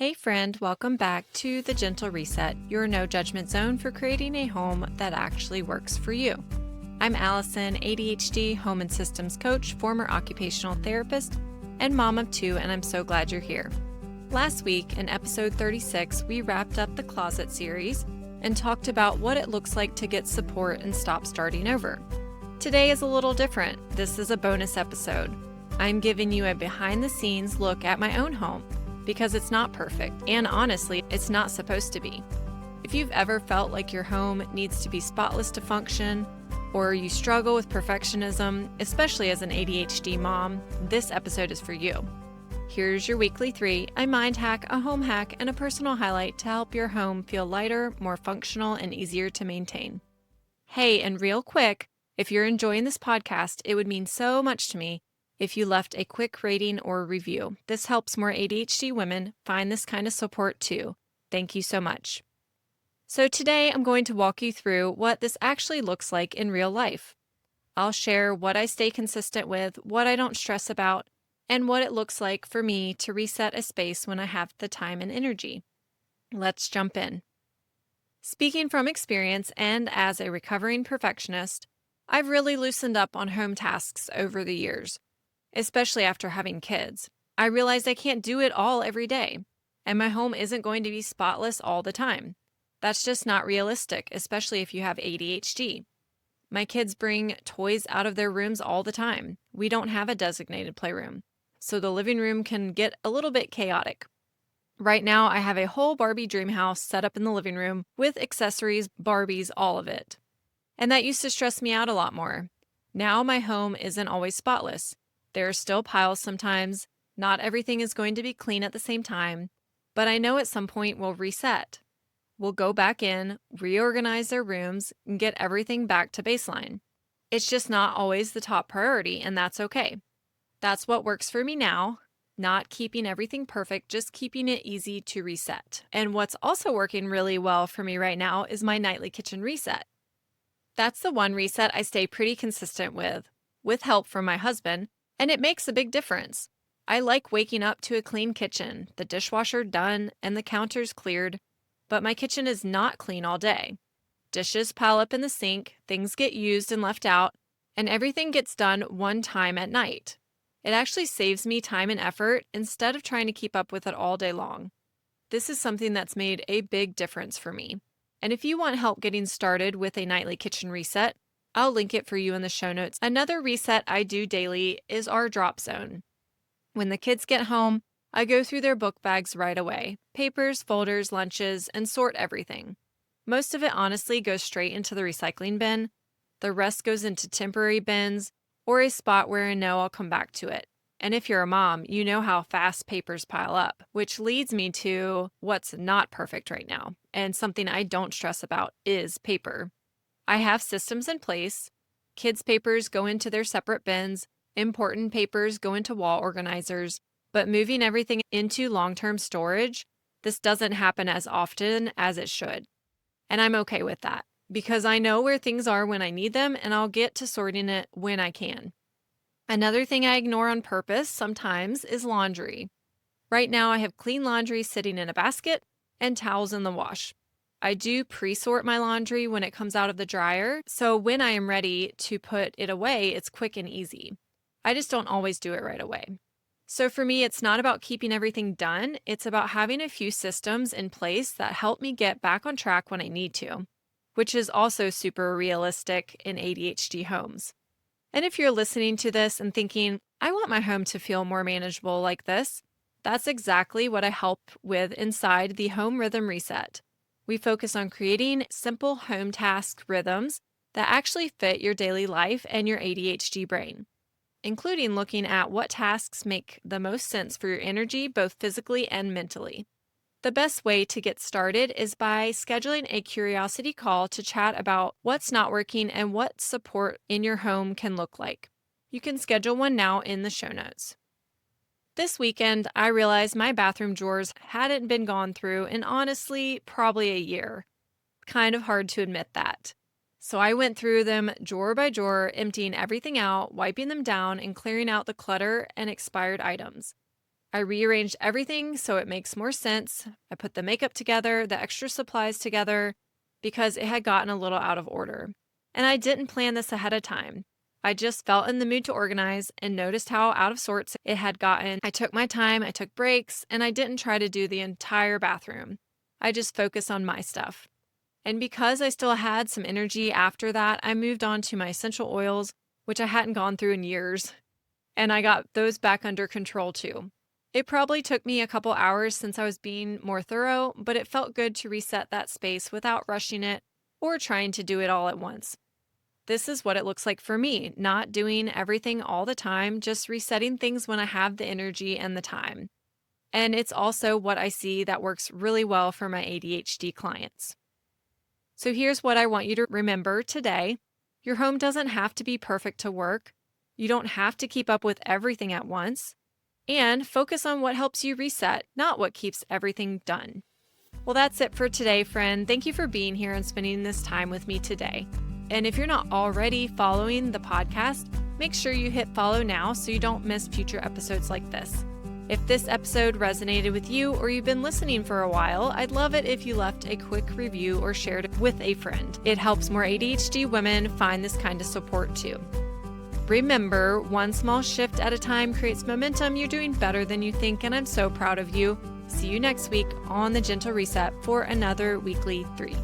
Hey friend, welcome back to The Gentle Reset, your no judgment zone for creating a home that actually works for you. I'm Allison, ADHD home and systems coach, former occupational therapist, and mom of two, and I'm so glad you're here. Last week, in episode 36, we wrapped up the closet series and talked about what it looks like to get support and stop starting over. Today is a little different. This is a bonus episode. I'm giving you a behind the scenes look at my own home, because it's not perfect, and honestly, it's not supposed to be. If you've ever felt like your home needs to be spotless to function, or you struggle with perfectionism, especially as an ADHD mom, this episode is for you. Here's your weekly 3, a mind hack, a home hack, and a personal highlight to help your home feel lighter, more functional, and easier to maintain. Hey, and real quick, if you're enjoying this podcast, it would mean so much to me if you left a quick rating or review. This helps more ADHD women find this kind of support too. Thank you so much. So today I'm going to walk you through what this actually looks like in real life. I'll share what I stay consistent with, what I don't stress about, and what it looks like for me to reset a space when I have the time and energy. Let's jump in. Speaking from experience and as a recovering perfectionist, I've really loosened up on home tasks over the years. Especially after having kids. I realized I can't do it all every day, and my home isn't going to be spotless all the time. That's just not realistic, especially if you have ADHD. My kids bring toys out of their rooms all the time. We don't have a designated playroom, so the living room can get a little bit chaotic. Right now, I have a whole Barbie dream house set up in the living room with accessories, Barbies, all of it. And that used to stress me out a lot more. Now my home isn't always spotless. There are still piles sometimes. Not everything is going to be clean at the same time, but I know at some point we'll reset. We'll go back in, reorganize their rooms, and get everything back to baseline. It's just not always the top priority, and that's okay. That's what works for me now, not keeping everything perfect, just keeping it easy to reset. And what's also working really well for me right now is my nightly kitchen reset. That's the one reset I stay pretty consistent with help from my husband. And it makes a big difference. I like waking up to a clean kitchen, the dishwasher done, and the counters cleared, but my kitchen is not clean all day. Dishes pile up in the sink, things get used and left out, and everything gets done one time at night. It actually saves me time and effort instead of trying to keep up with it all day long. This is something that's made a big difference for me. And if you want help getting started with a nightly kitchen reset, I'll link it for you in the show notes. Another reset I do daily is our drop zone. When the kids get home, I go through their book bags right away. Papers, folders, lunches, and sort everything. Most of it honestly goes straight into the recycling bin. The rest goes into temporary bins or a spot where I know I'll come back to it. And if you're a mom, you know how fast papers pile up, which leads me to what's not perfect right now. And something I don't stress about is paper. I have systems in place. Kids' papers go into their separate bins. Important papers go into wall organizers. But moving everything into long-term storage, this doesn't happen as often as it should. And I'm okay with that because I know where things are when I need them and I'll get to sorting it when I can. Another thing I ignore on purpose sometimes is laundry. Right now I have clean laundry sitting in a basket and towels in the wash. I do pre-sort my laundry when it comes out of the dryer, so when I am ready to put it away, it's quick and easy. I just don't always do it right away. So for me, it's not about keeping everything done, it's about having a few systems in place that help me get back on track when I need to, which is also super realistic in ADHD homes. And if you're listening to this and thinking, I want my home to feel more manageable like this, that's exactly what I help with inside the Home Rhythm Reset. We focus on creating simple home task rhythms that actually fit your daily life and your ADHD brain, including looking at what tasks make the most sense for your energy, both physically and mentally. The best way to get started is by scheduling a curiosity call to chat about what's not working and what support in your home can look like. You can schedule one now in the show notes. This weekend, I realized my bathroom drawers hadn't been gone through in honestly probably a year. Kind of hard to admit that. So I went through them drawer by drawer, emptying everything out, wiping them down, and clearing out the clutter and expired items. I rearranged everything so it makes more sense. I put the makeup together, the extra supplies together, because it had gotten a little out of order. And I didn't plan this ahead of time. I just felt in the mood to organize and noticed how out of sorts it had gotten. I took my time, I took breaks, and I didn't try to do the entire bathroom. I just focused on my stuff. And because I still had some energy after that, I moved on to my essential oils, which I hadn't gone through in years. And I got those back under control too. It probably took me a couple hours since I was being more thorough, but it felt good to reset that space without rushing it or trying to do it all at once. This is what it looks like for me, not doing everything all the time, just resetting things when I have the energy and the time. And it's also what I see that works really well for my ADHD clients. So here's what I want you to remember today. Your home doesn't have to be perfect to work. You don't have to keep up with everything at once. And focus on what helps you reset, not what keeps everything done. Well, that's it for today, friend. Thank you for being here and spending this time with me today. And if you're not already following the podcast, make sure you hit follow now so you don't miss future episodes like this. If this episode resonated with you or you've been listening for a while, I'd love it if you left a quick review or shared it with a friend. It helps more ADHD women find this kind of support too. Remember, one small shift at a time creates momentum. You're doing better than you think, and I'm so proud of you. See you next week on The Gentle Reset for another weekly 3.